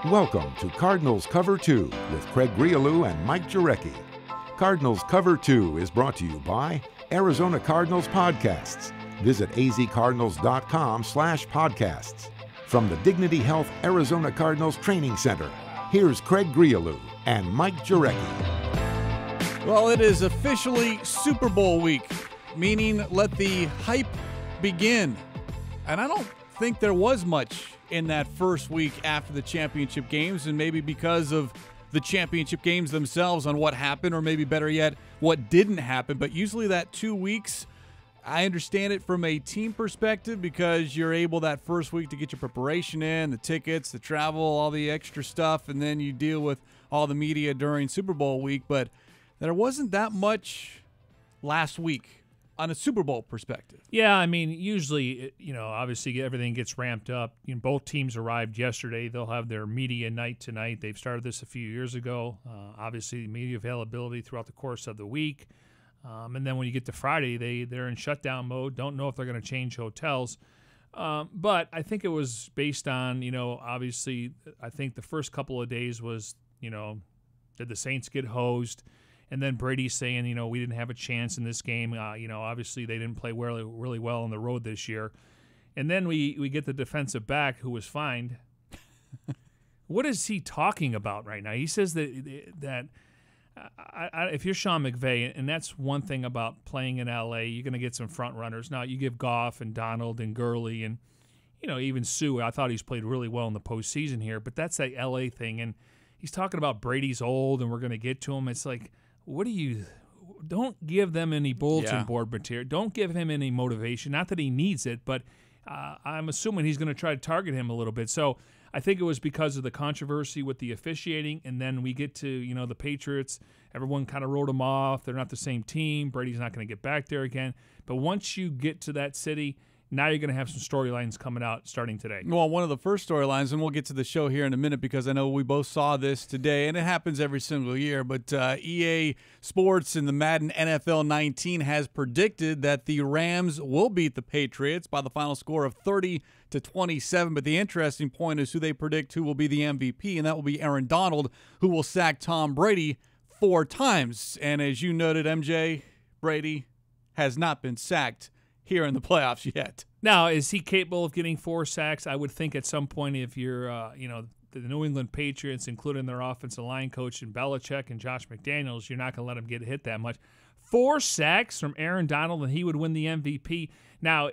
Welcome to Cardinals Cover 2 with Grialou and Mike Jurecki. Cardinals Cover 2 is brought to you by Arizona Cardinals Podcasts. Visit azcardinals.com/podcasts. From the Dignity Health Arizona Cardinals Training Center, here's Grialou and Mike Jurecki. Well, it is officially Super Bowl week, meaning let the hype begin. And I don't think there was much in that first week after the championship games, and maybe because of the championship games themselves on what happened, or maybe better yet, what didn't happen. But usually that 2 weeks, I understand it from a team perspective because you're able that first week to get your preparation in, the tickets, the travel, all the extra stuff, and then you deal with all the media during Super Bowl week. But there wasn't that much last week on a Super Bowl perspective. Yeah, I mean, usually, obviously everything gets ramped up. Both teams arrived yesterday. They'll have their media night tonight. They've started this a few years ago. Obviously, media availability throughout the course of the week. And then when you get to Friday, they're in shutdown mode. Don't know if they're going to change hotels. But I think it was based on, obviously, I think the first couple of days was, did the Saints get hosed? And then Brady saying, we didn't have a chance in this game. Obviously they didn't play really well on the road this year. And then we get the defensive back who was fined. What is he talking about right now? He says that if you're Sean McVay, and that's one thing about playing in L.A., you're going to get some front runners. Now, you give Goff and Donald and Gurley and, even Sue. I thought he's played really well in the postseason here, but that's the L.A. thing. And he's talking about Brady's old and we're going to get to him. It's like, don't give them any bulletin board material. Don't give him any motivation. Not that he needs it, but I'm assuming he's going to try to target him a little bit. So I think it was because of the controversy with the officiating, and then we get to, the Patriots. Everyone kind of wrote them off. They're not the same team. Brady's not going to get back there again. But once you get to that city, now you're going to have some storylines coming out starting today. Well, one of the first storylines, and we'll get to the show here in a minute because I know we both saw this today, and it happens every single year, but EA Sports in the Madden NFL 19 has predicted that the Rams will beat the Patriots by the final score of 30-27. But the interesting point is who they predict who will be the MVP, and that will be Aaron Donald, who will sack Tom Brady 4 times. And as you noted, MJ, Brady has not been sacked here in the playoffs yet. Now, is he capable of getting 4 sacks? I would think at some point if you're, the New England Patriots, including their offensive line coach and Belichick and Josh McDaniels, you're not going to let him get hit that much. 4 sacks from Aaron Donald and he would win the MVP. Now,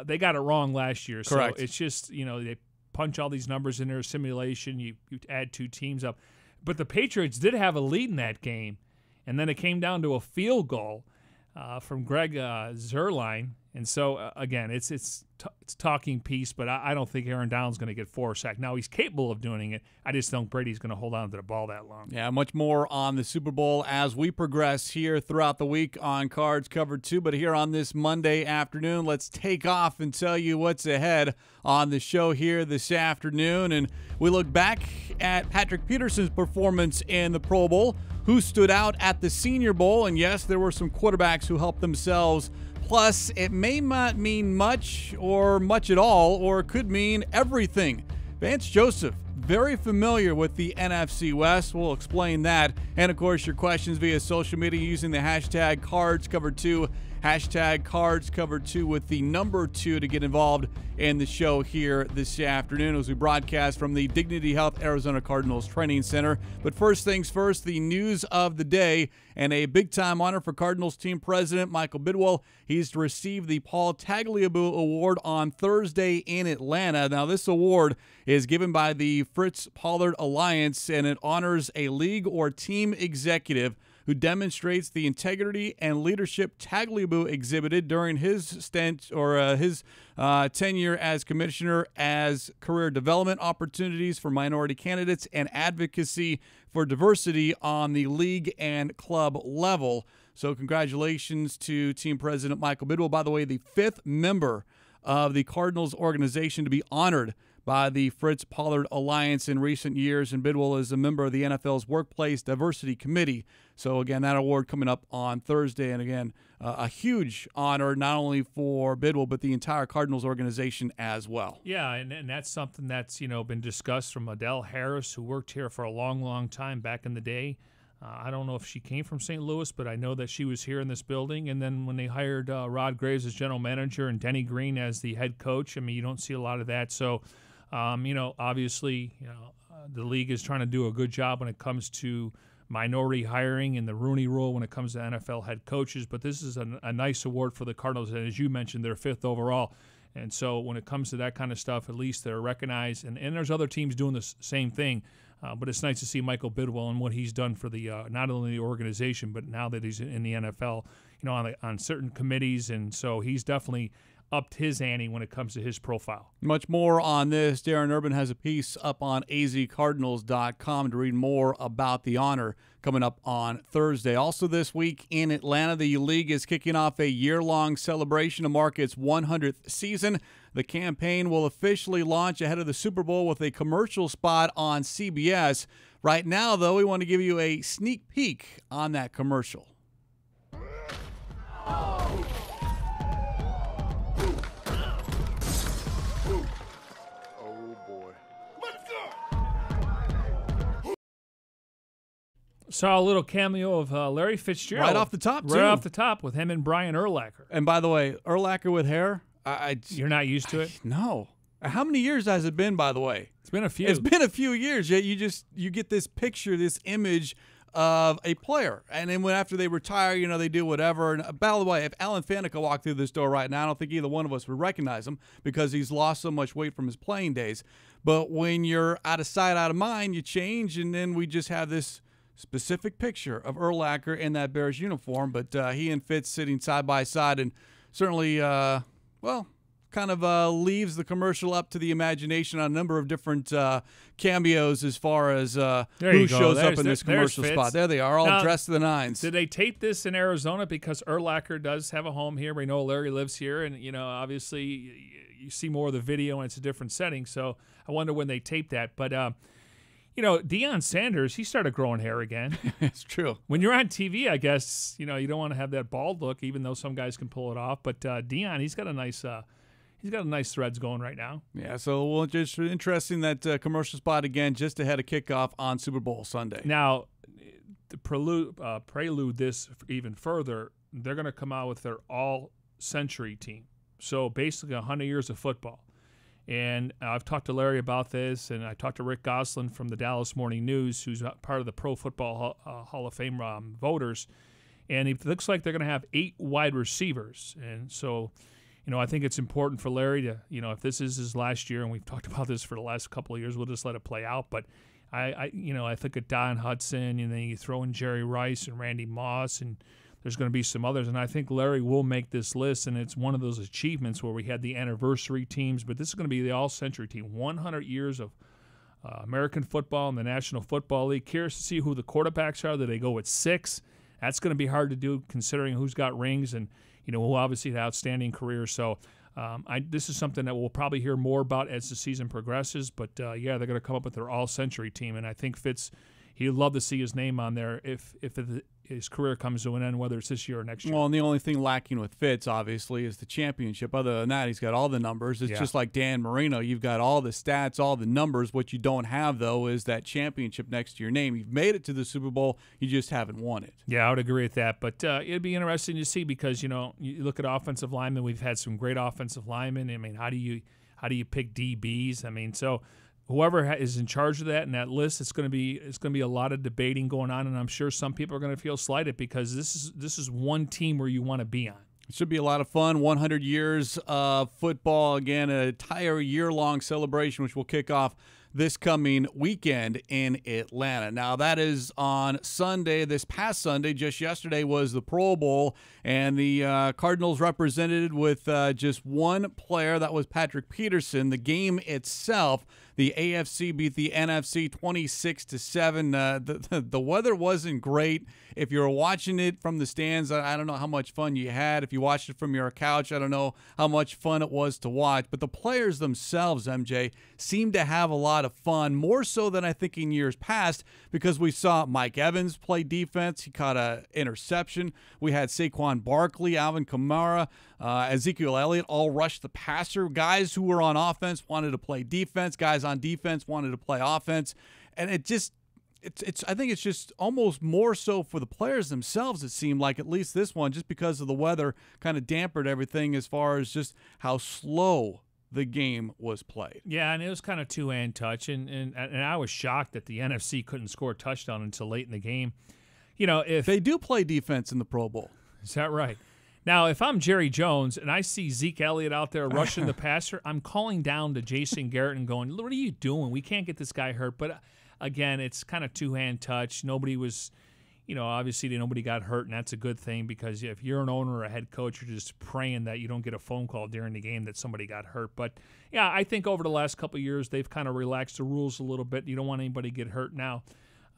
they got it wrong last year. Correct. So it's just, they punch all these numbers in their simulation. You add 2 teams up. But the Patriots did have a lead in that game, and then it came down to a field goal from Greg Zuerlein. And so, again, it's talking piece, but I don't think Aaron Donald's going to get 4 sacks. Now, he's capable of doing it. I just don't think Brady's going to hold on to the ball that long. Yeah, much more on the Super Bowl as we progress here throughout the week on Cards Covered 2. But here on this Monday afternoon, let's take off and tell you what's ahead on the show here this afternoon. And we look back at Patrick Peterson's performance in the Pro Bowl, who stood out at the Senior Bowl. And, yes, there were some quarterbacks who helped themselves. Plus, it may not mean much or much at all, or it could mean everything. Vance Joseph, very familiar with the NFC West. We'll explain that. And, of course, your questions via social media using the hashtag CardsCovered2, hashtag CardsCovered2 with the number 2 to get involved in the show here this afternoon as we broadcast from the Dignity Health Arizona Cardinals Training Center. But first things first, the news of the day, and a big-time honor for Cardinals team president Michael Bidwell. He's to receive the Paul Tagliabue Award on Thursday in Atlanta. Now, this award is given by the Fritz Pollard Alliance, and it honors a league or team executive who demonstrates the integrity and leadership Tagliabue exhibited during his stint or his tenure as commissioner, as career development opportunities for minority candidates and advocacy for diversity on the league and club level. So congratulations to team president Michael Bidwell. By the way, the 5th member of the Cardinals organization to be honored by the Fritz Pollard Alliance in recent years, and Bidwell is a member of the NFL's Workplace Diversity Committee. So, again, that award coming up on Thursday, and again, a huge honor not only for Bidwell but the entire Cardinals organization as well. Yeah, and that's something that's, been discussed from Adele Harris, who worked here for a long, long time back in the day. I don't know if she came from St. Louis, but I know that she was here in this building. And then when they hired Rod Graves as general manager and Denny Green as the head coach, you don't see a lot of that. So, obviously, the league is trying to do a good job when it comes to minority hiring and the Rooney Rule when it comes to NFL head coaches. But this is a nice award for the Cardinals. And as you mentioned, they're 5th overall. And so when it comes to that kind of stuff, at least they're recognized. And there's other teams doing the same thing. But it's nice to see Michael Bidwell and what he's done for the not only the organization, but now that he's in the NFL, on certain committees. And so he's definitely upped his ante when it comes to his profile. Much more on this. Darren Urban has a piece up on azcardinals.com to read more about the honor coming up on Thursday. Also this week in Atlanta, the league is kicking off a year-long celebration to mark its 100th season. The campaign will officially launch ahead of the Super Bowl with a commercial spot on CBS. Right now, though, we want to give you a sneak peek on that commercial. Saw a little cameo of Larry Fitzgerald. Right off the top, too. Right off the top with him and Brian Urlacher. And by the way, Urlacher with hair, you're not used to it? No. How many years has it been, by the way? It's been a few. It's been a few years, yet you get this picture, this image of a player. And then after they retire, they do whatever. And by the way, if Alan Faneca walked through this door right now, I don't think either one of us would recognize him because he's lost so much weight from his playing days. But when you're out of sight, out of mind, you change, and then we just have this specific picture of Urlacher in that Bears uniform, but he and Fitz sitting side by side, and certainly, kind of leaves the commercial up to the imagination on a number of different cameos as far as who shows up in this commercial spot. There they are, all now, dressed to the nines. Did they tape this in Arizona because Urlacher does have a home here? We know Larry lives here, and obviously you see more of the video and it's a different setting. So I wonder when they taped that, but. Deion Sanders, he started growing hair again. It's true. When you're on TV, I guess, you don't want to have that bald look, even though some guys can pull it off. But Deion, he's got a nice threads going right now. Yeah, so just interesting that commercial spot again just ahead of kickoff on Super Bowl Sunday. Now, to prelude this even further, they're going to come out with their all-century team. So basically 100 years of football. And I've talked to Larry about this, and I talked to Rick Gosselin from the Dallas Morning News, who's part of the Pro Football Hall of Fame voters. And it looks like they're going to have 8 wide receivers. And so, I think it's important for Larry to, if this is his last year, and we've talked about this for the last couple of years, we'll just let it play out. But I think of Don Hudson, and then you throw in Jerry Rice and Randy Moss, and there's going to be some others, and I think Larry will make this list, and it's one of those achievements where we had the anniversary teams, but this is going to be the all-century team. 100 years of American football and the National Football League. Curious to see who the quarterbacks are. Do they go with 6? That's going to be hard to do considering who's got rings and, who obviously had outstanding careers. So this is something that we'll probably hear more about as the season progresses, but, they're going to come up with their all-century team, and I think Fitz, he'd love to see his name on there if his career comes to an end, whether it's this year or next year. Well, and the only thing lacking with Fitz, obviously, is the championship. Other than that, he's got all the numbers. It's just like Dan Marino. You've got all the stats, all the numbers. What you don't have, though, is that championship next to your name. You've made it to the Super Bowl. You just haven't won it. Yeah, I would agree with that. But it'd be interesting to see because, you look at offensive linemen. We've had some great offensive linemen. I mean, how do you pick DBs? I mean, so whoever is in charge of that and that list, it's going to be a lot of debating going on, and I'm sure some people are going to feel slighted because this is one team where you want to be on. It should be a lot of fun. 100 years of football, again, an entire year-long celebration, which will kick off this coming weekend in Atlanta. Now, that is on Sunday. This past Sunday, just yesterday, was the Pro Bowl, and the Cardinals represented with just one player. That was Patrick Peterson. The game itself, the AFC beat the NFC 26-7. The weather wasn't great. If you were watching it from the stands, I don't know how much fun you had. If you watched it from your couch, I don't know how much fun it was to watch. But the players themselves, MJ, seemed to have a lot of fun, more so than I think in years past, because we saw Mike Evans play defense. He caught an interception. We had Saquon Barkley, Alvin Kamara, Ezekiel Elliott all rushed the passer. Guys who were on offense wanted to play defense. Guys on defense wanted to play offense. And I think it's just almost more so for the players themselves, it seemed like, at least this one, just because of the weather kind of dampened everything as far as just how slow the game was played. Yeah, and it was kind of two-hand touch, and I was shocked that the NFC couldn't score a touchdown until late in the game. You know, if they do play defense in the Pro Bowl. Is that right? Now, if I'm Jerry Jones and I see Zeke Elliott out there rushing the passer, I'm calling down to Jason Garrett and going, what are you doing? We can't get this guy hurt. But, again, it's kind of two-hand touch. Nobody was, obviously nobody got hurt, and that's a good thing, because if you're an owner or a head coach, you're just praying that you don't get a phone call during the game that somebody got hurt. But, yeah, I think over the last couple of years they've kind of relaxed the rules a little bit. You don't want anybody to get hurt now.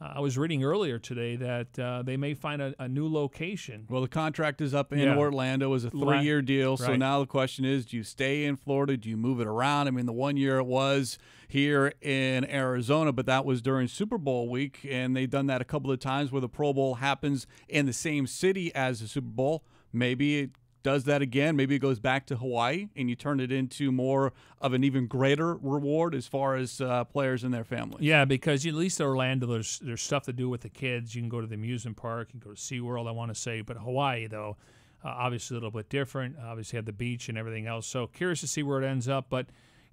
I was reading earlier today that they may find a new location. Well, the contract is up in Orlando. It was a 3-year deal. So now the question is, do you stay in Florida? Do you move it around? I mean, the 1 year it was here in Arizona, but that was during Super Bowl week, and they've done that a couple of times where the Pro Bowl happens in the same city as the Super Bowl. Maybe it does that again. Maybe it goes back to Hawaii, and you turn it into more of an even greater reward as far as players and their families. Yeah, because at least Orlando, there's stuff to do with the kids. You can go to the amusement park, you can go to SeaWorld, I want to say. But Hawaii, though, obviously a little bit different. Obviously have the beach and everything else. So curious to see where it ends up. But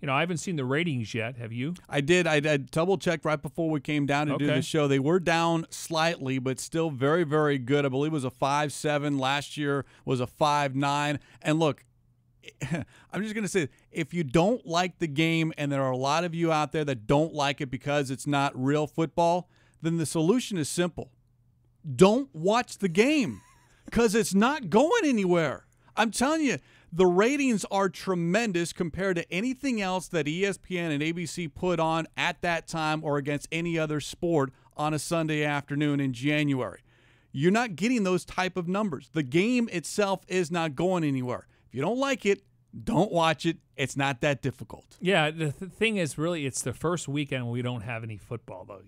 I haven't seen the ratings yet. Have you? I did. I double-checked right before we came down to do the show. They were down slightly, but still very, very good. I believe it was a 5.7. Last year was a 5.9. And look, I'm just going to say, if you don't like the game, and there are a lot of you out there that don't like it because it's not real football, then the solution is simple. Don't watch the game, because it's not going anywhere. I'm telling you, the ratings are tremendous compared to anything else that ESPN and ABC put on at that time or against any other sport on a Sunday afternoon in January. You're not getting those type of numbers. The game itself is not going anywhere. If you don't like it, don't watch it. It's not that difficult. Yeah, the thing is, really, it's the first weekend when we don't have any football, though,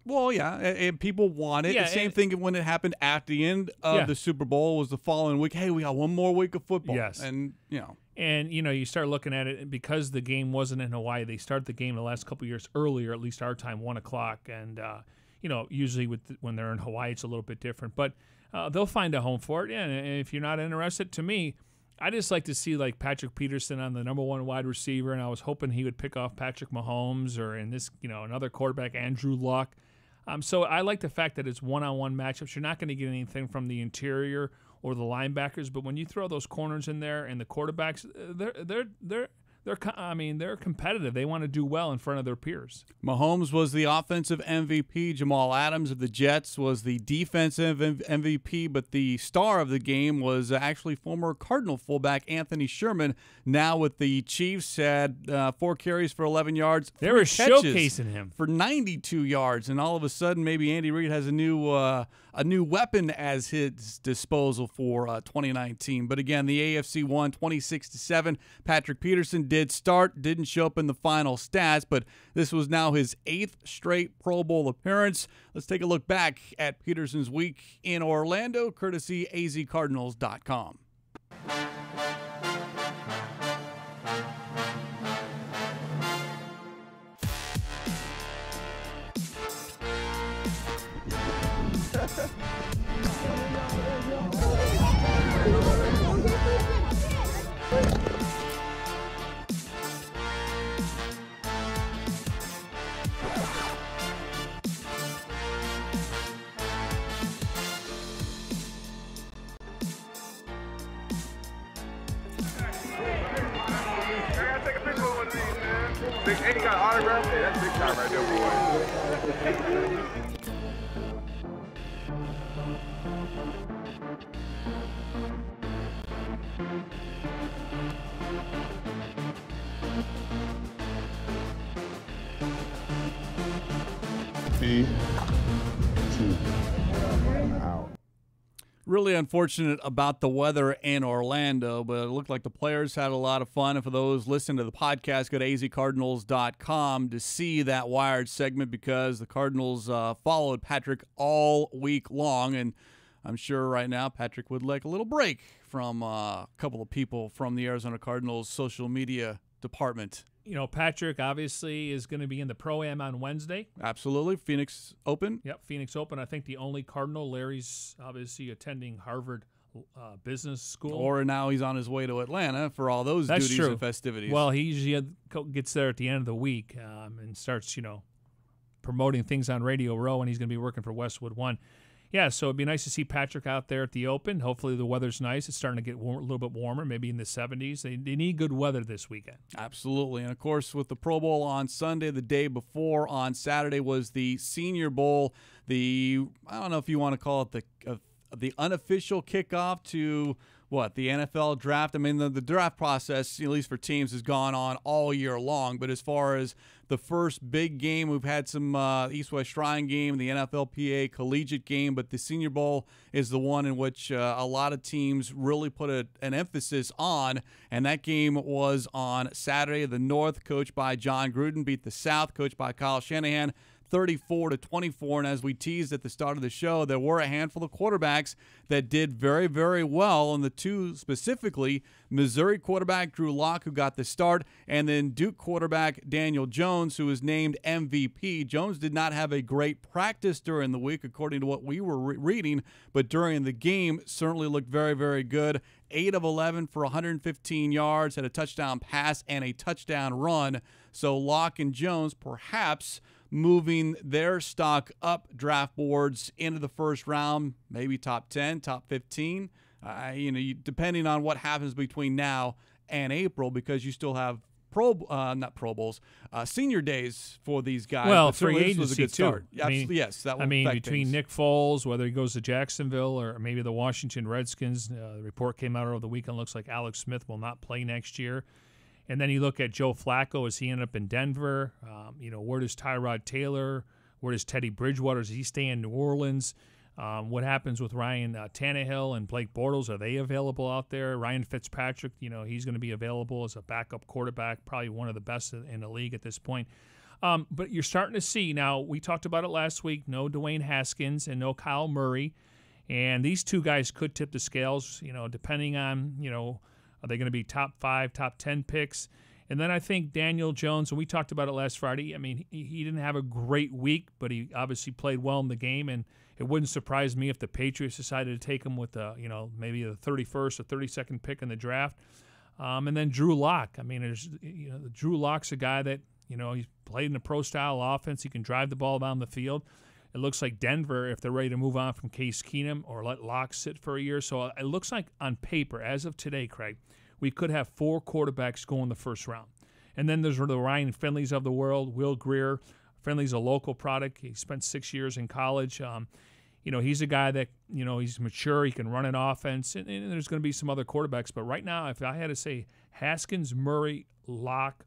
Well, yeah, and people want it. Yeah, the same thing when it happened at the end of the Super Bowl was the following week. Hey, we got one more week of football. Yes. And, And, you start looking at it, because the game wasn't in Hawaii, they start the game the last couple of years earlier, at least our time, 1 o'clock. And, usually when they're in Hawaii, it's a little bit different. But they'll find a home for it. Yeah, and if you're not interested, to me, I just like to see like Patrick Peterson on the number one wide receiver, and I was hoping he would pick off Patrick Mahomes, or in this, another quarterback, Andrew Luck. So I like the fact that it's one-on-one matchups. You're not going to get anything from the interior or the linebackers, but when you throw those corners in there and the quarterbacks, they're competitive. They want to do well in front of their peers. Mahomes was the offensive MVP. Jamal Adams of the Jets was the defensive MVP, but the star of the game was actually former Cardinal fullback Anthony Sherman. Now with the Chiefs, had 4 carries for 11 yards. They were showcasing him for 92 yards, and all of a sudden, maybe Andy Reid has a new weapon as his disposal for 2019. But again, the AFC won 26-7. Patrick Peterson didn't show up in the final stats, but this was now his 8th straight Pro Bowl appearance. Let's take a look back at Peterson's week in Orlando, courtesy azcardinals.com. And he got an autograph. Hey, that's big time right there, boy. Really unfortunate about the weather in Orlando, but it looked like the players had a lot of fun. And for those listening to the podcast, go to azcardinals.com to see that Wired segment, because the Cardinals followed Patrick all week long. And I'm sure right now Patrick would like a little break from a couple of people from the Arizona Cardinals social media department. You know, Patrick obviously is going to be in the Pro-Am on Wednesday. Absolutely. Phoenix Open. Yep, Phoenix Open. I think the only Cardinal. Larry's obviously attending Harvard Business School. Or now he's on his way to Atlanta for all those That's duties true. and festivities. Well, he usually gets there at the end of the week and starts, promoting things on Radio Row, and he's going to be working for Westwood One. Yeah, so it'd be nice to see Patrick out there at the Open. Hopefully the weather's nice. It's starting to get a little bit warmer, maybe in the 70s. They need good weather this weekend. Absolutely. And, of course, with the Pro Bowl on Sunday, the day before on Saturday was the Senior Bowl, I don't know if you want to call it the unofficial kickoff to the NFL draft. I mean, the draft process, at least for teams, has gone on all year long. But as far as the first big game, we've had some East-West Shrine game, the NFLPA collegiate game, but the Senior Bowl is the one in which a lot of teams really put an emphasis on, and that game was on Saturday. The North, coached by John Gruden, beat the South, coached by Kyle Shanahan, 34-24, and as we teased at the start of the show, there were a handful of quarterbacks that did very, very well, and the two specifically, Missouri quarterback Drew Lock, who got the start, and then Duke quarterback Daniel Jones, who was named MVP. Jones did not have a great practice during the week, according to what we were reading, but during the game, certainly looked very, very good. 8 of 11 for 115 yards, had a touchdown pass and a touchdown run. So Lock and Jones perhaps moving their stock up draft boards into the first round, maybe top 10, top 15, depending on what happens between now and April, because you still have senior days for these guys. Well, but free agency was a good start. too. Yes, that will between things. Nick Foles, whether he goes to Jacksonville or maybe the Washington Redskins, the report came out over the weekend. Looks like Alex Smith will not play next year. And then you look at Joe Flacco as he ended up in Denver. Where does Tyrod Taylor? Where does Teddy Bridgewater? Does he stay in New Orleans? What happens with Ryan Tannehill and Blake Bortles? Are they available out there? Ryan Fitzpatrick, he's going to be available as a backup quarterback, probably one of the best in the league at this point. But you're starting to see now. We talked about it last week. No Dwayne Haskins and no Kyle Murray, and these two guys could tip the scales. Depending on are they going to be top 5, top 10 picks? And then I think Daniel Jones, and we talked about it last Friday. I mean, he didn't have a great week, but he obviously played well in the game, and it wouldn't surprise me if the Patriots decided to take him with maybe the 31st or 32nd pick in the draft. And then Drew Lock. I mean, Drew Lock's a guy that he's played in a pro-style offense. He can drive the ball down the field. It looks like Denver, if they're ready to move on from Case Keenum or let Lock sit for a year. So it looks like on paper, as of today, Craig, we could have 4 quarterbacks go in the first round. And then there's the Ryan Finleys of the world, Will Grier. Finley's a local product. He spent 6 years in college. He's a guy that, he's mature. He can run an offense. And there's going to be some other quarterbacks. But right now, if I had to say Haskins, Murray, Lock,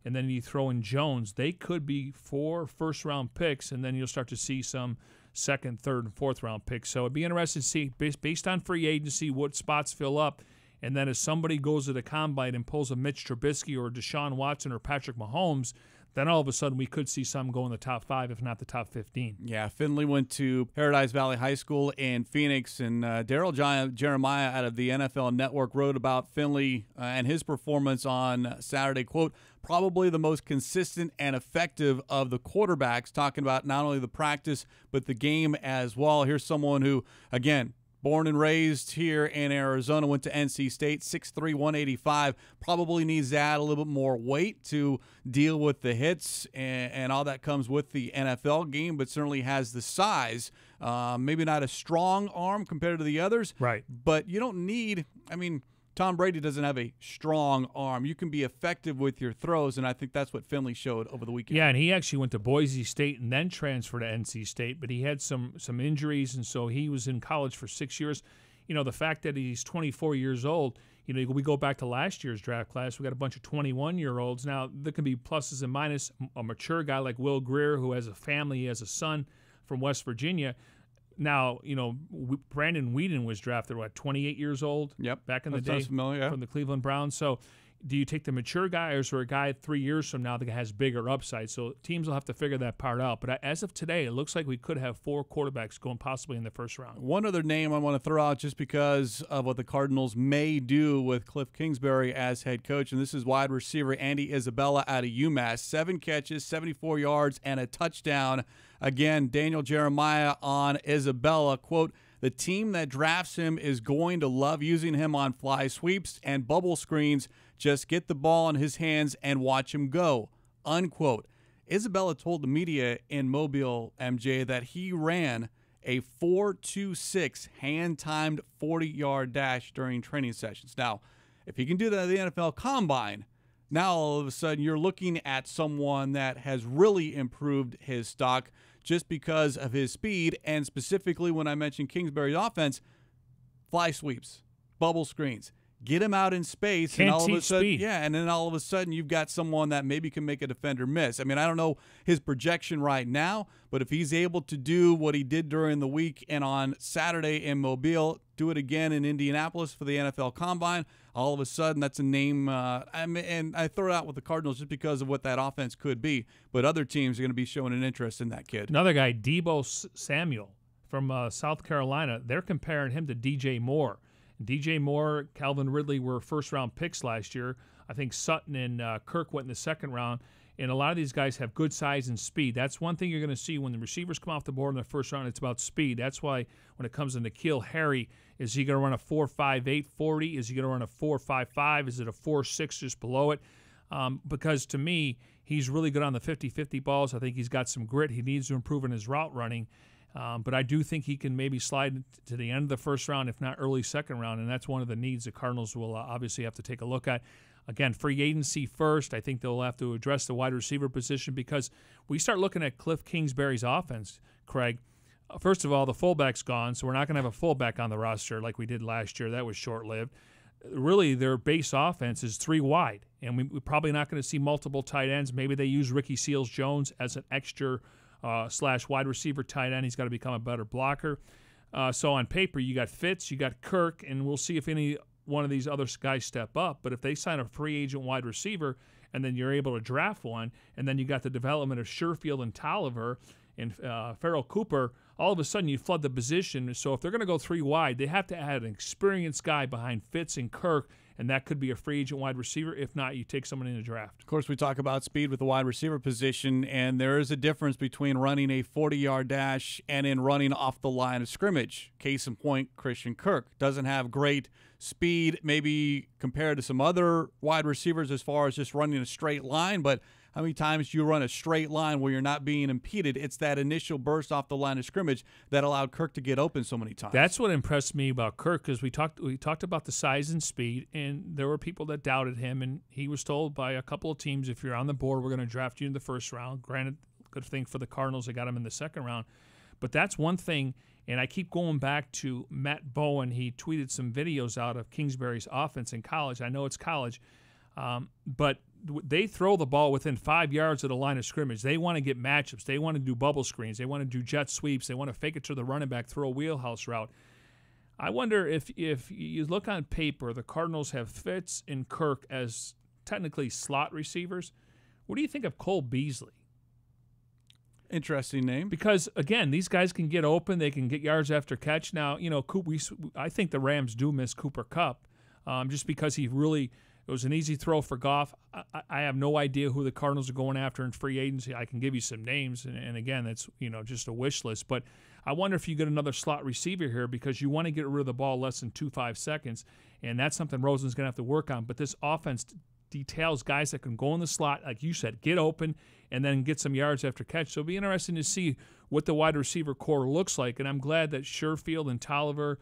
and then you throw in Jones, they could be 4 first-round picks, and then you'll start to see some second, third, and fourth-round picks. So it'd be interesting to see, based on free agency, what spots fill up. And then if somebody goes to the combine and pulls a Mitch Trubisky or Deshaun Watson or Patrick Mahomes, then all of a sudden we could see some go in the top 5, if not the top 15. Yeah, Finley went to Paradise Valley High School in Phoenix, and Daryl Jeremiah out of the NFL Network wrote about Finley and his performance on Saturday, quote, probably the most consistent and effective of the quarterbacks, talking about not only the practice but the game as well. Here's someone who, again, born and raised here in Arizona, went to NC State, 6'3", 185, probably needs to add a little bit more weight to deal with the hits and all that comes with the NFL game, but certainly has the size. Maybe not a strong arm compared to the others. Right. But you don't need, Tom Brady doesn't have a strong arm. You can be effective with your throws, and I think that's what Finley showed over the weekend. Yeah, and he actually went to Boise State and then transferred to NC State, but he had some injuries, and so he was in college for 6 years. You know, the fact that he's 24 years old, you know, we go back to last year's draft class, we got a bunch of 21-year-olds. Now, there can be pluses and minuses. A mature guy like Will Grier, who has a family, he has a son from West Virginia. Now, you know, Brandon Weeden was drafted, 28 years old? Yep. Back in the day sounds familiar, yeah. From the Cleveland Browns. So do you take the mature guy, or is there a guy 3 years from now that has bigger upside? So teams will have to figure that part out. But as of today, it looks like we could have 4 quarterbacks going possibly in the first round. One other name I want to throw out just because of what the Cardinals may do with Cliff Kingsbury as head coach, and this is wide receiver Andy Isabella out of UMass. 7 catches, 74 yards, and a touchdown. Again, Daniel Jeremiah on Isabella, quote, "The team that drafts him is going to love using him on fly sweeps and bubble screens. Just get the ball in his hands and watch him go," unquote. Isabella told the media in Mobile, MJ, that he ran a 4.26 hand-timed 40-yard dash during training sessions. Now, if he can do that at the NFL Combine, now all of a sudden you're looking at someone that has really improved his stock just because of his speed, and specifically when I mentioned Kingsbury's offense, fly sweeps, bubble screens. Get him out in space, Can't and all of a teach sudden, speed. yeah, and then all of a sudden you've got someone that maybe can make a defender miss. I mean, I don't know his projection right now, but if he's able to do what he did during the week and on Saturday in Mobile, do it again in Indianapolis for the NFL Combine, all of a sudden that's a name. And I throw it out with the Cardinals just because of what that offense could be, but other teams are going to be showing an interest in that kid. Another guy, Deebo Samuel from South Carolina, they're comparing him to DJ Moore. DJ Moore, Calvin Ridley were first-round picks last year. I think Sutton and Kirk went in the second round. And a lot of these guys have good size and speed. That's one thing you're going to see when the receivers come off the board in the first round. It's about speed. That's why when it comes to N'Keal Harry, is he going to run a 4.58 40? Is he going to run a 4.55? Is it a 4.6 just below it? Because to me, he's really good on the 50-50 balls. I think he's got some grit. He needs to improve in his route running. But I do think he can maybe slide to the end of the first round, if not early second round, and that's one of the needs the Cardinals will obviously have to take a look at. Again, free agency first. I think they'll have to address the wide receiver position because we start looking at Cliff Kingsbury's offense, Craig. First of all, the fullback's gone, so we're not going to have a fullback on the roster like we did last year. That was short-lived. Really, their base offense is 3 wide, and we're probably not going to see multiple tight ends. Maybe they use Ricky Seals-Jones as an extra / wide receiver tight end. He's got to become a better blocker. So on paper, you got Fitz, you got Kirk, and we'll see if any one of these other guys step up. But if they sign a free agent wide receiver and then you're able to draft one, and then you got the development of Sherfield and Tolliver and Farrell Cooper, all of a sudden you flood the position. So if they're going to go 3 wide, they have to add an experienced guy behind Fitz and Kirk, and that could be a free agent wide receiver. If not, you take someone in the draft. Of course, we talk about speed with the wide receiver position, and there is a difference between running a 40-yard dash and in running off the line of scrimmage. Case in point, Christian Kirk doesn't have great speed, maybe compared to some other wide receivers as far as just running a straight line, but how many times do you run a straight line where you're not being impeded? It's that initial burst off the line of scrimmage that allowed Kirk to get open so many times. That's what impressed me about Kirk, because we talked about the size and speed, and there were people that doubted him, and he was told by a couple of teams, if you're on the board, we're going to draft you in the first round. Granted, good thing for the Cardinals, they got him in the second round. But that's one thing, and I keep going back to Matt Bowen. He tweeted some videos out of Kingsbury's offense in college. I know it's college, but they throw the ball within 5 yards of the line of scrimmage. They want to get matchups. They want to do bubble screens. They want to do jet sweeps. They want to fake it to the running back, throw a wheelhouse route. I wonder if you look on paper, the Cardinals have Fitz and Kirk as technically slot receivers. What do you think of Cole Beasley? Interesting name. Because, again, these guys can get open. They can get yards after catch. Now, I think the Rams do miss Cooper Kupp just because he really – it was an easy throw for Goff. I have no idea who the Cardinals are going after in free agency. I can give you some names, and again, that's just a wish list. But I wonder if you get another slot receiver here because you want to get rid of the ball less than 2.5 seconds, and that's something Rosen's going to have to work on. But this offense details guys that can go in the slot, like you said, get open, and then get some yards after catch. So it'll be interesting to see what the wide receiver core looks like, and I'm glad that Sherfield and Tolliver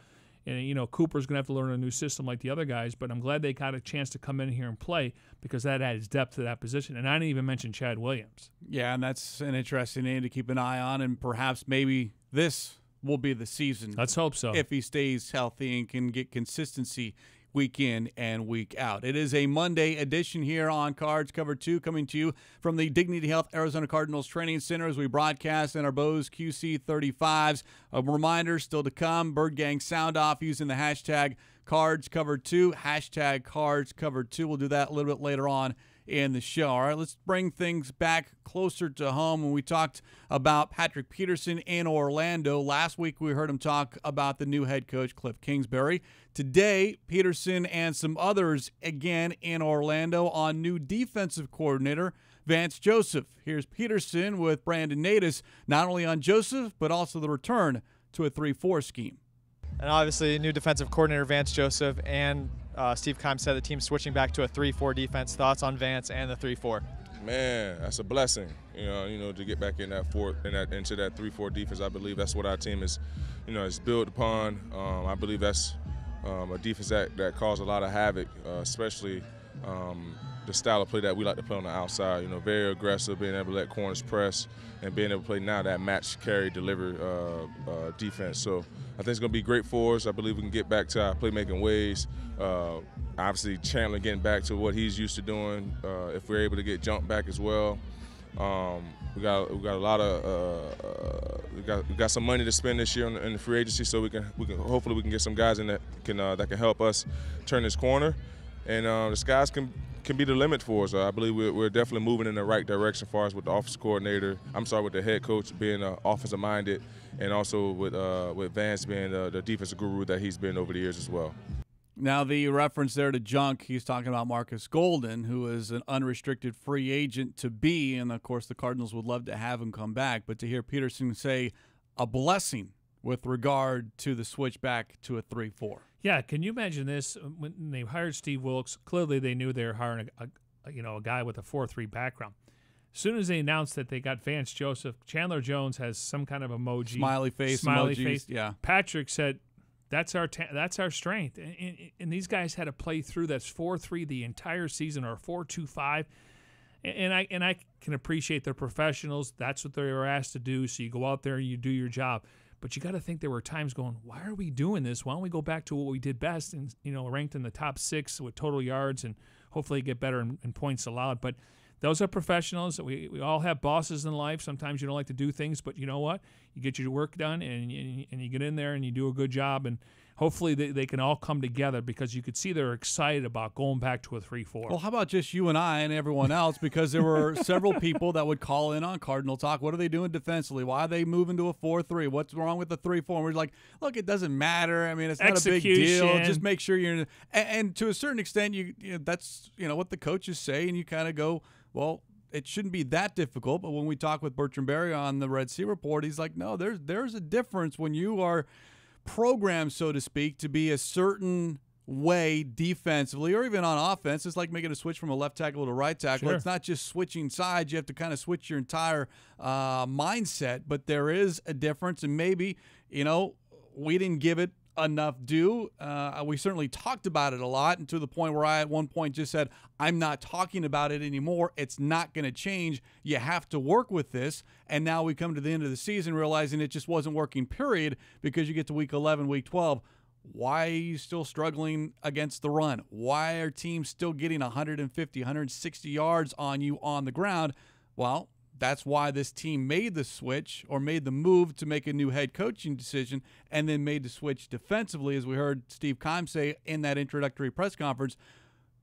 And, Cooper's going to have to learn a new system like the other guys, but I'm glad they got a chance to come in here and play because that adds depth to that position. And I didn't even mention Chad Williams. Yeah, and that's an interesting name to keep an eye on, and perhaps maybe this will be the season. Let's hope so. If he stays healthy and can get consistency week in and week out. It is a Monday edition here on Cards Cover 2, coming to you from the Dignity Health Arizona Cardinals Training Center as we broadcast in our Bose QC35s. A reminder still to come, Bird Gang sound off using the hashtag Cards Cover 2, hashtag Cards Cover 2. We'll do that a little bit later on in the show. All right, let's bring things back closer to home. When we talked about Patrick Peterson in Orlando, last week we heard him talk about the new head coach, Cliff Kingsbury. Today, Peterson and some others again in Orlando on new defensive coordinator, Vance Joseph. Here's Peterson with Brandon Natus, not only on Joseph, but also the return to a 3-4 scheme. And obviously, new defensive coordinator, Vance Joseph, and Steve Keim said the team's switching back to a 3-4 defense. Thoughts on Vance and the 3-4? Man, that's a blessing. To get back in that into that 3-4 defense. I believe that's what our team is built upon. I believe that's a defense that caused a lot of havoc, especially the style of play that we like to play on the outside. Very aggressive, being able to let corners press, and being able to play now that match, carry, deliver defense. So I think it's going to be great for us. I believe we can get back to our playmaking ways. Obviously, Chandler getting back to what he's used to doing. If we're able to get jump back as well, we got a lot of we got some money to spend this year in the free agency, so we can hopefully we can get some guys in that can help us turn this corner, and the skies can be the limit for us. I believe we're definitely moving in the right direction as far as with the offensive coordinator. With the head coach being offensive minded, and also with Vance being the defensive guru that he's been over the years as well. Now, the reference there to junk, he's talking about Marcus Golden, who is an unrestricted free agent to be, and of course the Cardinals would love to have him come back. But to hear Peterson say a blessing with regard to the switch back to a 3-4. Yeah, can you imagine this? When they hired Steve Wilkes, clearly they knew they were hiring a guy with a 4-3 background. As soon as they announced that they got Vance Joseph, Chandler Jones has some kind of emoji. Smiley face emojis, yeah. Patrick said, that's our strength. And these guys had to play through that's 4-3 the entire season, or 4-2-5. And I can appreciate they're professionals. That's what they were asked to do. So you go out there and you do your job. But you got to think there were times going, why are we doing this? Why don't we go back to what we did best and ranked in the top 6 with total yards and hopefully get better in points allowed. But those are professionals. We all have bosses in life. Sometimes you don't like to do things, but you know what? You get your work done and you get in there and you do a good job. And hopefully they can all come together, because you could see they're excited about going back to a 3-4. Well, how about just you and I and everyone else? Because there were several people that would call in on Cardinal Talk. What are they doing defensively? Why are they moving to a 4-3? What's wrong with the 3-4? And we're like, look, it doesn't matter. I mean, it's not a big deal. Just make sure you're – and to a certain extent, that's what the coaches say, and you kind of go, well, it shouldn't be that difficult. But when we talk with Bertrand Berry on the Red Sea Report, he's like, no, there's a difference when you are programmed, so to speak, to be a certain way defensively or even on offense. It's like making a switch from a left tackle to right tackle. Sure. It's not just switching sides. You have to kind of switch your entire mindset. But there is a difference, and maybe, we didn't give it enough due. We certainly talked about it a lot, and to the point where I at one point just said, I'm not talking about it anymore. It's not going to change. You have to work with this. And now we come to the end of the season realizing it just wasn't working, period, because you get to week 11, week 12. Why are you still struggling against the run? Why are teams still getting 150, 160 yards on you on the ground? Well, that's why this team made the switch, or made the move to make a new head coaching decision, and then made the switch defensively, as we heard Steve Keim say in that introductory press conference.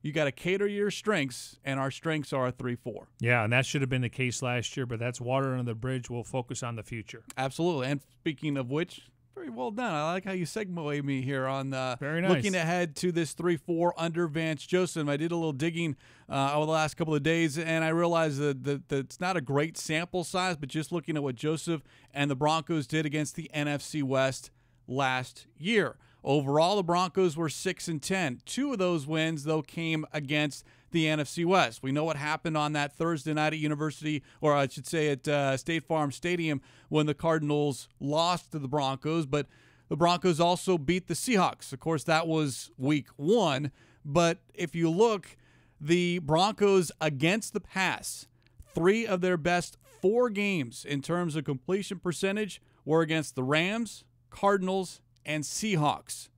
You got to cater your strengths, and our strengths are a 3-4. Yeah, and that should have been the case last year, but that's water under the bridge. We'll focus on the future. Absolutely. And speaking of which, very well done. I like how you segue me here on very nice. Looking ahead to this 3-4 under Vance Joseph. I did a little digging over the last couple of days, and I realized that it's not a great sample size, but just looking at what Joseph and the Broncos did against the NFC West last year. Overall, the Broncos were 6-10. 2 of those wins, though, came against the NFC West. We know what happened on that Thursday night at University, or I should say at State Farm Stadium, when the Cardinals lost to the Broncos. But the Broncos also beat the Seahawks. Of course, that was week 1. But if you look, the Broncos against the pass, 3 of their best 4 games in terms of completion percentage were against the Rams, Cardinals, and Seahawks.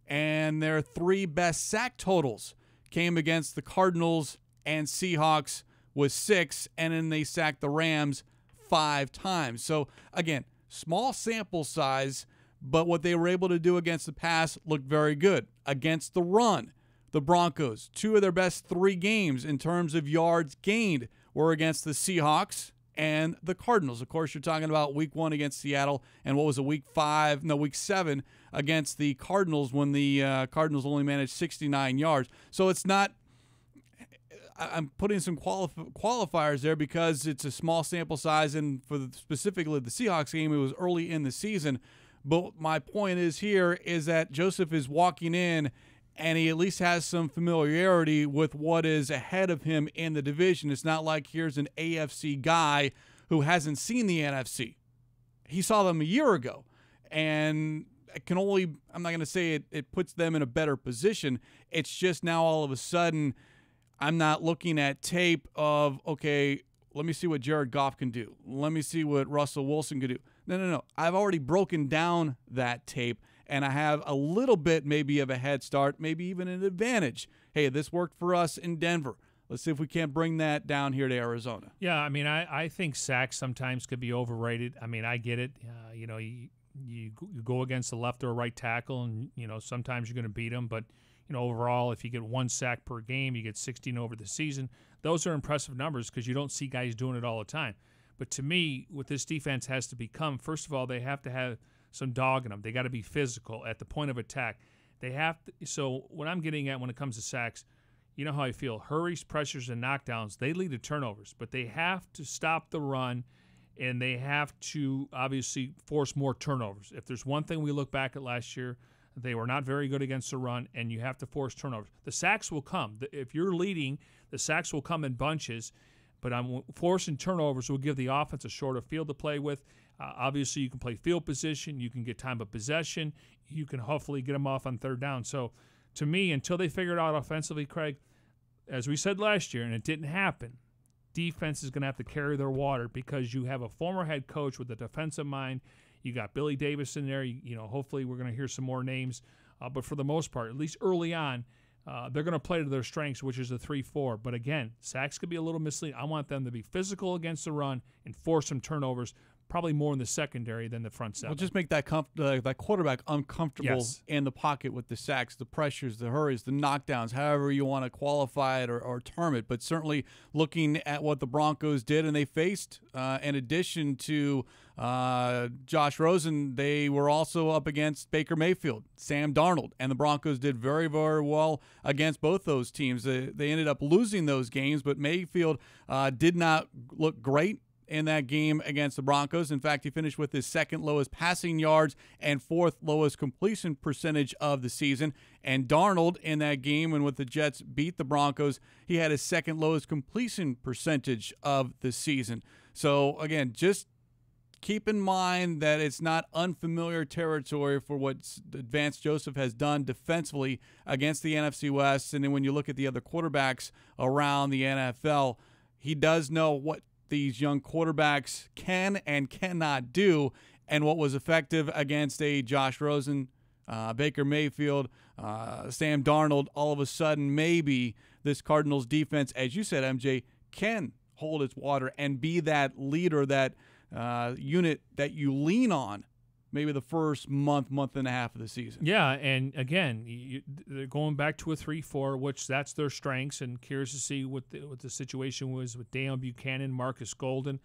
And their 3 best sack totals came against the Cardinals and Seahawks with 6, and then they sacked the Rams 5 times. So, again, small sample size, but what they were able to do against the pass looked very good. Against the run, the Broncos, 2 of their best 3 games in terms of yards gained were against the Seahawks and the Cardinals. Of course, you're talking about week 1 against Seattle, and what was it, week 7 against the Cardinals when the Cardinals only managed 69 yards. So it's not, I'm putting some qualifiers there because it's a small sample size, and for specifically the Seahawks game, it was early in the season. But my point is here is that Joseph is walking in, and he at least has some familiarity with what is ahead of him in the division. It's not like here's an AFC guy who hasn't seen the NFC. He saw them a year ago, and I'm not going to say it puts them in a better position. It's just now all of a sudden I'm not looking at tape of, okay, let me see what Jared Goff can do. Let me see what Russell Wilson can do. No. I've already broken down that tape, and I have a little bit maybe of a head start, maybe even an advantage. Hey, this worked for us in Denver. Let's see if we can't bring that down here to Arizona. Yeah, I mean, I think sacks sometimes could be overrated. I mean, I get it. You go against the left or right tackle, and, sometimes you're going to beat them. But, overall, if you get 1 sack per game, you get 16 over the season. Those are impressive numbers because you don't see guys doing it all the time. But to me, what this defense has to become, first of all, they have to have some dog in them. They got to be physical at the point of attack. They have to. So what I'm getting at when it comes to sacks, you know how I feel. Hurries, pressures, and knockdowns, they lead to turnovers. But they have to stop the run, and they have to obviously force more turnovers. If there's one thing we look back at last year, they were not very good against the run, and you have to force turnovers. The sacks will come. If you're leading, the sacks will come in bunches. But forcing turnovers will give the offense a shorter field to play with. Obviously, you can play field position. You can get time of possession. You can hopefully get them off on 3rd down. So, to me, until they figure it out offensively, Craig, as we said last year, and it didn't happen, defense is going to have to carry their water because you have a former head coach with a defensive mind. You got Billy Davis in there. Hopefully we're going to hear some more names. But for the most part, at least early on, they're going to play to their strengths, which is a 3-4. But again, sacks could be a little misleading. I want them to be physical against the run and force some turnovers, probably more in the secondary than the front seven. Well, just make that quarterback uncomfortable in the pocket with the sacks, the pressures, the hurries, the knockdowns, however you want to qualify it or term it. But certainly looking at what the Broncos did, and they faced, in addition to Josh Rosen, they were also up against Baker Mayfield, Sam Darnold, and the Broncos did very, very well against both those teams. They ended up losing those games, but Mayfield did not look great in that game against the Broncos. In fact, he finished with his 2nd lowest passing yards and 4th lowest completion percentage of the season. And Darnold in that game, and with the Jets beat the Broncos, he had his 2nd lowest completion percentage of the season. So, again, just keep in mind that it's not unfamiliar territory for what Vance Joseph has done defensively against the NFC West. And then when you look at the other quarterbacks around the NFL, he does know what these young quarterbacks can and cannot do, and what was effective against a Josh Rosen, Baker Mayfield, Sam Darnold. All of a sudden, maybe this Cardinals defense, as you said, MJ, can hold its water and be that leader, that unit that you lean on maybe the first month and a half of the season. Yeah, and again, they're going back to a 3-4, which that's their strengths, and curious to see what the situation was with Deion Buchanan, Marcus Golden.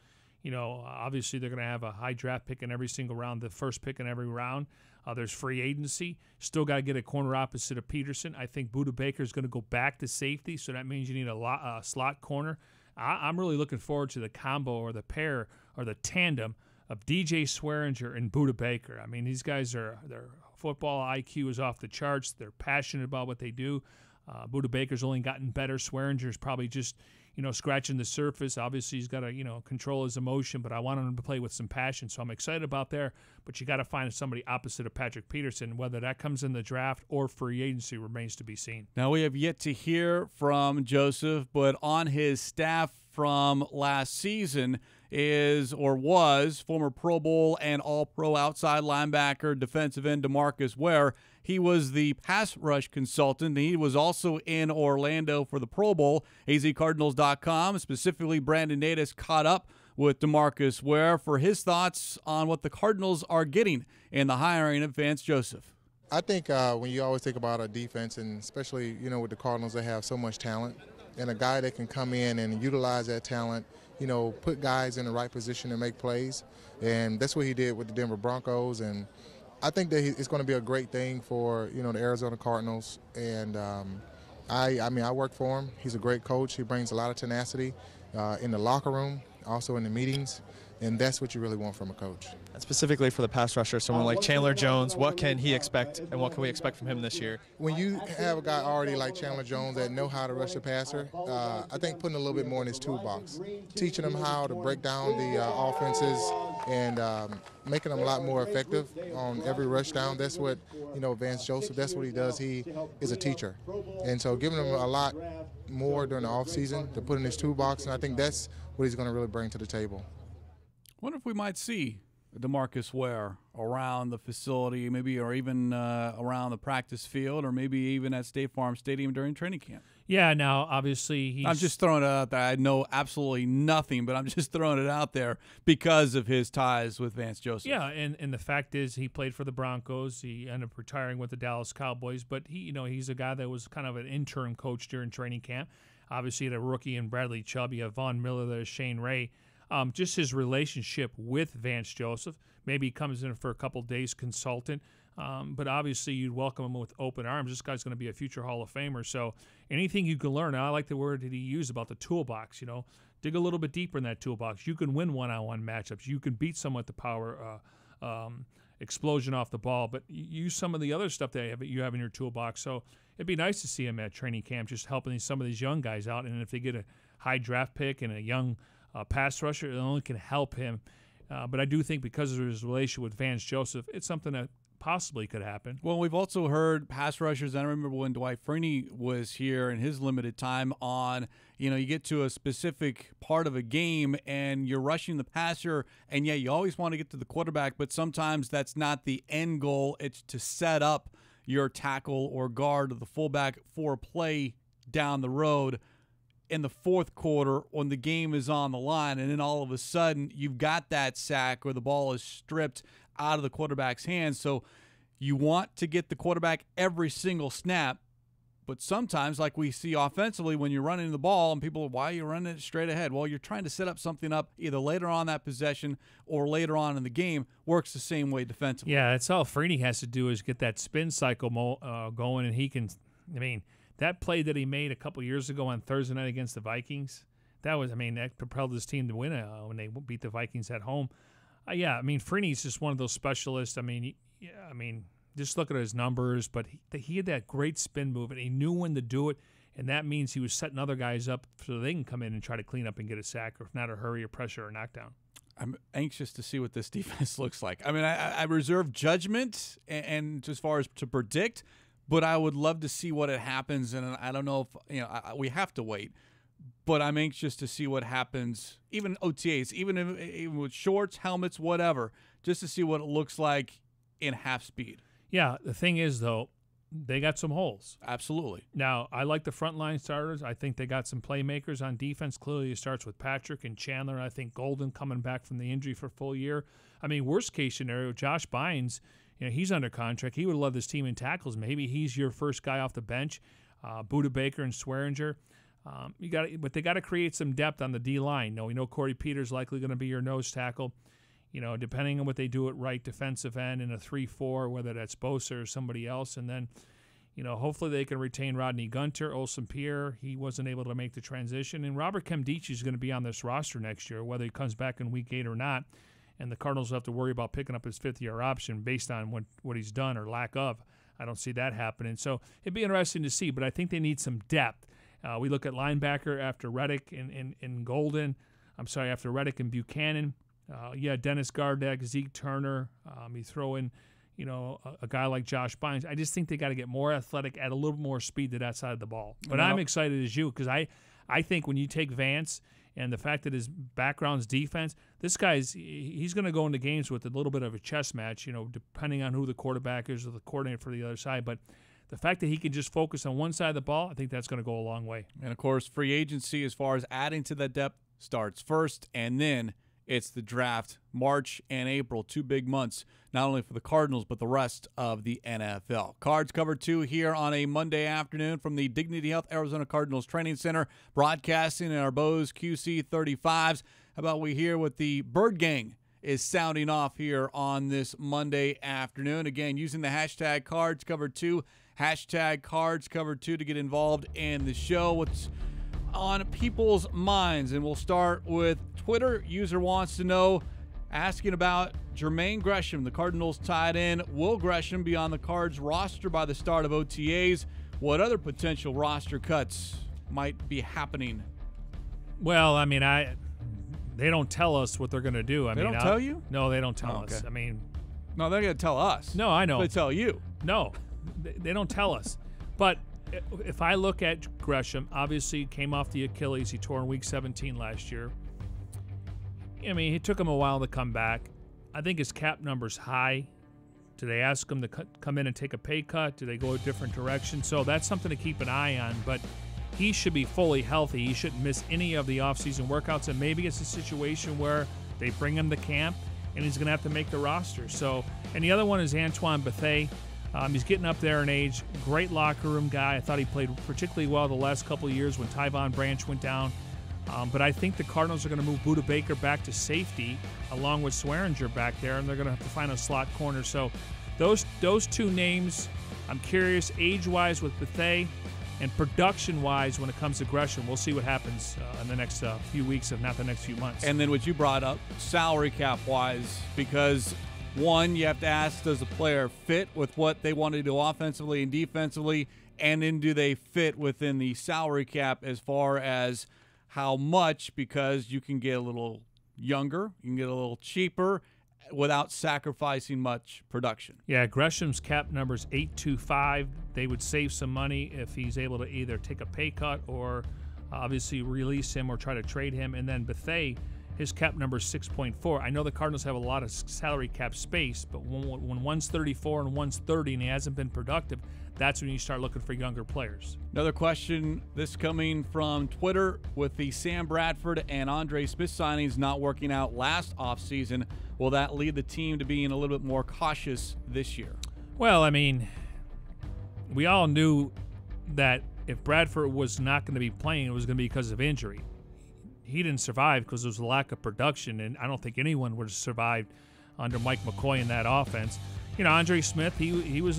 Obviously they're going to have a high draft pick in every single round, the first pick in every round. There's free agency. Still got to get a corner opposite of Peterson. I think Budda Baker is going to go back to safety, so that means you need a slot corner. I'm really looking forward to the combo or the pair or the tandem of DJ Swearinger and Budda Baker. I mean, these guys their football IQ is off the charts. They're passionate about what they do. Budda Baker's only gotten better. Swearinger's probably just, scratching the surface. Obviously, he's got to, control his emotion, but I want him to play with some passion. So I'm excited about there. But you got to find somebody opposite of Patrick Peterson. Whether that comes in the draft or free agency remains to be seen. Now, we have yet to hear from Joseph, but on his staff from last season was former Pro Bowl and All-Pro outside linebacker, defensive end Demarcus Ware. He was the pass rush consultant. He was also in Orlando for the Pro Bowl. azcardinals.com, specifically Brandon Natus, caught up with Demarcus Ware for his thoughts on what the Cardinals are getting in the hiring of Vance Joseph. I think when you always think about a defense, and especially, with the Cardinals, they have so much talent, and a guy that can come in and utilize that talent, put guys in the right position to make plays. And that's what he did with the Denver Broncos. And I think that it's going to be a great thing for, the Arizona Cardinals. And I work for him. He's a great coach. He brings a lot of tenacity in the locker room, also in the meetings. And that's what you really want from a coach. And specifically for the pass rusher, someone like Chandler Jones, what can he expect and what can we expect from him this year? When you have a guy already like Chandler Jones that know how to rush the passer, I think putting a little bit more in his toolbox, teaching him how to break down the offenses and making them a lot more effective on every rush down. That's what, Vance Joseph, that's what he does. He is a teacher. And so giving him a lot more during the offseason to put in his toolbox, and I think that's what he's going to really bring to the table. Wonder if we might see Demarcus Ware around the facility, maybe, or even around the practice field, or maybe even at State Farm Stadium during training camp. Yeah, now, obviously, I'm just throwing it out there. I know absolutely nothing, but I'm just throwing it out there because of his ties with Vance Joseph. Yeah, and the fact is he played for the Broncos. He ended up retiring with the Dallas Cowboys, but he's a guy that was kind of an interim coach during training camp. Obviously, he had a rookie in Bradley Chubb. You have Von Miller, there's Shane Ray. Just his relationship with Vance Joseph. Maybe he comes in for a couple days consultant, but obviously you'd welcome him with open arms. This guy's going to be a future Hall of Famer. So anything you can learn, and I like the word that he used about the toolbox, dig a little bit deeper in that toolbox. You can win one-on-one matchups. You can beat someone with the power explosion off the ball, but use some of the other stuff that you have in your toolbox. So it'd be nice to see him at training camp just helping some of these young guys out. And if they get a high draft pick and a young pass rusher, it only can help him. But I do think because of his relationship with Vance Joseph, it's something that possibly could happen. Well, we've also heard pass rushers. I remember when Dwight Freeney was here in his limited time on, you get to a specific part of a game and you're rushing the passer, and you always want to get to the quarterback, but sometimes that's not the end goal. It's to set up your tackle or guard or the fullback for a play down the road in the fourth quarter when the game is on the line, and then all of a sudden you've got that sack or the ball is stripped out of the quarterback's hands. So you want to get the quarterback every single snap, but sometimes, like we see offensively, when you're running the ball and people, why are you running it straight ahead? Well, you're trying to set up something up either later on that possession or later on in the game. Works the same way defensively. Yeah, that's all Freeney has to do is get that spin cycle going, and he can, that play that he made a couple years ago on Thursday night against the Vikings, that propelled his team to win when they beat the Vikings at home. Freeney's just one of those specialists. Just look at his numbers, but he had that great spin move, and he knew when to do it, and that means he was setting other guys up so they can come in and try to clean up and get a sack, or if not, a hurry or pressure or knockdown. I'm anxious to see what this defense looks like. I reserve judgment and as far as to predict, but I would love to see what it happens, and I don't know if we have to wait. But I'm anxious to see what happens, even OTAs, even with shorts, helmets, whatever, just to see what it looks like in half speed. Yeah, the thing is, though, they got some holes. Absolutely. Now, I like the frontline starters. I think they got some playmakers on defense. Clearly, it starts with Patrick and Chandler. I think Golden coming back from the injury for a full year. Worst case scenario, Josh Bynes, he's under contract. He would love this team in tackles. Maybe he's your first guy off the bench. Buda Baker and Swearinger. But they got to create some depth on the D line. We know Corey Peters likely going to be your nose tackle. Depending on what they do at right defensive end in a 3-4, whether that's Bosa or somebody else, and then, hopefully they can retain Rodney Gunter, Olsen Pierre. He wasn't able to make the transition, and Robert Kemdici is going to be on this roster next year, whether he comes back in Week 8 or not. And the Cardinals will have to worry about picking up his fifth-year option based on what he's done or lack of. I don't see that happening. So it'd be interesting to see, but I think they need some depth. We look at linebacker after Reddick and Golden. I'm sorry, after Reddick and Buchanan. Dennis Gardeck, Zeke Turner. You throw in, a guy like Josh Bynes. I just think they got to get more athletic, add a little more speed to that side of the ball. But I'm excited as you, because I think when you take Vance and the fact that his background's defense, this he's going to go into games with a little bit of a chess match, depending on who the quarterback is or the coordinator for the other side. But the fact that he can just focus on one side of the ball, I think that's going to go a long way. And, of course, free agency as far as adding to that depth starts first, and then it's the draft. March and April, 2 big months, not only for the Cardinals but the rest of the NFL. Cards Cover 2 here on a Monday afternoon from the Dignity Health Arizona Cardinals Training Center, broadcasting in our Bose QC35s. How about we hear what the Bird Gang is sounding off here on this Monday afternoon. Again, using the hashtag Cards Cover 2, hashtag Cards Cover 2 to get involved in the show. What's on people's minds? And we'll start with Twitter. User wants to know, asking about Jermaine Gresham, the Cardinals tight end. Will Gresham be on the Cards roster by the start of OTAs? What other potential roster cuts might be happening? Well, I mean, they don't tell us what they're going to do. They don't tell you? No, they don't tell us. I mean, no, they're going to tell us. No, I know. They tell you. No, they don't tell us. But if I look at Gresham, obviously came off the Achilles. He tore in Week 17 last year. I mean, it took him a while to come back. I think his cap number's high. Do they ask him to come in and take a pay cut? Do they go a different direction? So that's something to keep an eye on. But he should be fully healthy. He shouldn't miss any of the offseason workouts. And maybe it's a situation where they bring him to camp and he's going to have to make the roster. So, and the other one is Antoine Bethea. He's getting up there in age. Great locker room guy. I thought he played particularly well the last couple of years when Tyvon Branch went down. But I think the Cardinals are going to move Budda Baker back to safety along with Swearinger back there, and they're going to have to find a slot corner. So those two names, I'm curious age-wise with Bethea and production-wise when it comes to Gresham. We'll see what happens in the next few weeks, if not the next few months. And then what you brought up, salary cap-wise, because – one, you have to ask, does the player fit with what they want to do offensively and defensively? And then do they fit within the salary cap as far as how much? Because you can get a little younger, you can get a little cheaper without sacrificing much production. Yeah, Gresham's cap number is 825. They would save some money if he's able to either take a pay cut or obviously release him or try to trade him. And then Bethea, his cap number is 6.4. I know the Cardinals have a lot of salary cap space, but when one's 34 and one's 30 and he hasn't been productive, that's when you start looking for younger players. Another question, this coming from Twitter, with the Sam Bradford and Andre Smith signings not working out last offseason, will that lead the team to being a little bit more cautious this year? Well, I mean, we all knew that if Bradford was not going to be playing, it was going to be because of injury. He didn't survive because there was a lack of production, and I don't think anyone would have survived under Mike McCoy in that offense. Andre Smith, he was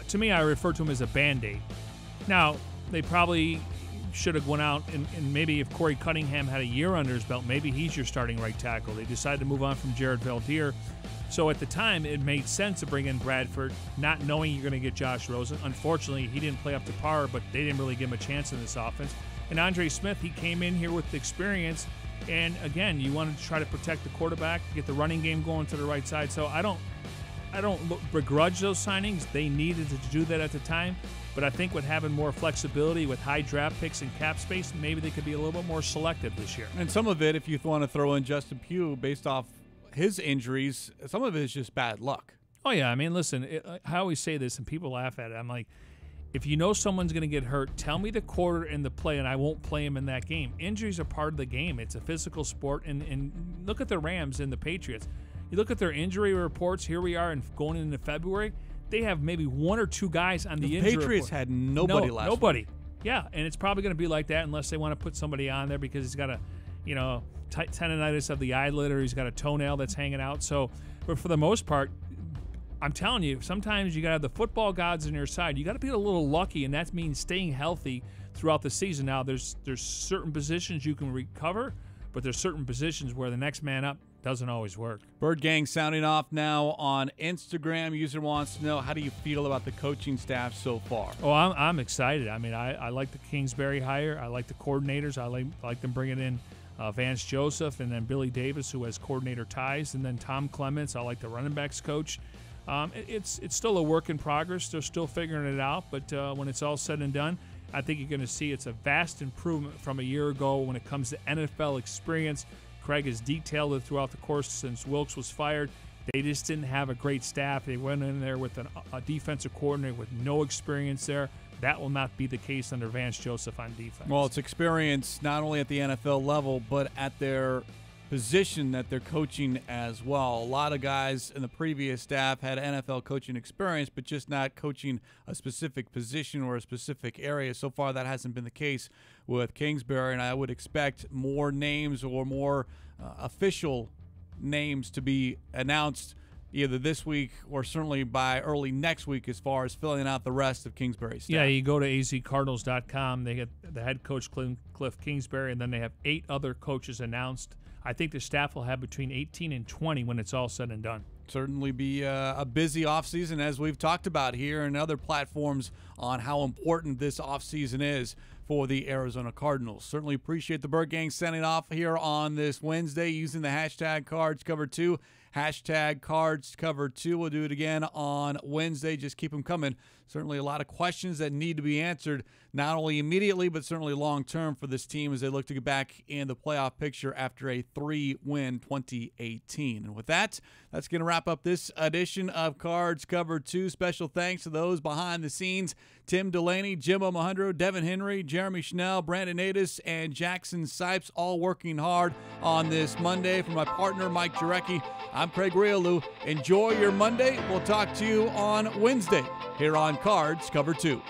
to me, I refer to him as a Band-Aid. Now, they probably should have went out and maybe if Corey Cunningham had a year under his belt, maybe he's your starting right tackle. They decided to move on from Jared Valdir. So at the time, it made sense to bring in Bradford, not knowing you're going to get Josh Rosen. Unfortunately, he didn't play up to par, but they didn't really give him a chance in this offense. And Andre Smith, he came in here with experience, and again, you wanted to try to protect the quarterback, get the running game going to the right side. So I don't begrudge those signings. They needed to do that at the time, but I think with having more flexibility with high draft picks and cap space, maybe they could be a little bit more selective this year. And some of it, if you want to throw in Justin Pugh based off his injuries, some of it is just bad luck. Oh yeah, I mean, listen, I always say this, and people laugh at it. I'm like, if you know someone's going to get hurt, tell me the quarter and the play, and I won't play him in that game. Injuries are part of the game. It's a physical sport, and look at the Rams and the Patriots. You look at their injury reports. Here we are going into February. They have maybe one or two guys on the injury report. The Patriots had nobody last nobody. week. Yeah, and it's probably going to be like that unless they want to put somebody on there because he's got a, tendonitis of the eyelid or he's got a toenail that's hanging out. So, but for the most part, I'm telling you, sometimes you got to have the football gods on your side. You got to be a little lucky, and that means staying healthy throughout the season. Now, there's certain positions you can recover, but there's certain positions where the next man up doesn't always work. Bird Gang sounding off now on Instagram. User wants to know, how do you feel about the coaching staff so far? Oh, I'm excited. I mean, I like the Kingsbury hire. I like the coordinators. I like them bringing in Vance Joseph and then Billy Davis, who has coordinator ties, and then Tom Clements. I like the running backs coach. It's still a work in progress. They're still figuring it out, but when it's all said and done, I think you're going to see it's a vast improvement from a year ago when it comes to NFL experience. Craig has detailed it throughout the course since Wilkes was fired. They just didn't have a great staff. They went in there with a defensive coordinator with no experience there. That will not be the case under Vance Joseph on defense. Well, it's experience not only at the NFL level, but at their position that they're coaching as well. A lot of guys in the previous staff had NFL coaching experience, but just not coaching a specific position or a specific area. So far, that hasn't been the case with Kingsbury, and I would expect more names or more official names to be announced either this week or certainly by early next week as far as filling out the rest of Kingsbury's staff. Yeah, you go to azcardinals.com. They get the head coach, Cliff Kingsbury, and then they have 8 other coaches announced. I think the staff will have between 18 and 20 when it's all said and done. Certainly be a busy offseason, as we've talked about here and other platforms on how important this offseason is for the Arizona Cardinals. Certainly appreciate the Bird Gang sending off here on this Wednesday using the hashtag CardsCover2. Hashtag CardsCover2. We'll do it again on Wednesday. Just keep them coming. Certainly a lot of questions that need to be answered, not only immediately, but certainly long-term for this team as they look to get back in the playoff picture after a 3-win 2018. And with that, that's going to wrap up this edition of Cards Cover 2. Special thanks to those behind the scenes, Tim Delaney, Jim O'Mahundro, Devin Henry, Jeremy Schnell, Brandon Adis, and Jackson Sipes, all working hard on this Monday. For my partner, Mike Jurecki, I'm Craig Grialou. Enjoy your Monday. We'll talk to you on Wednesday here on Cards Cover 2.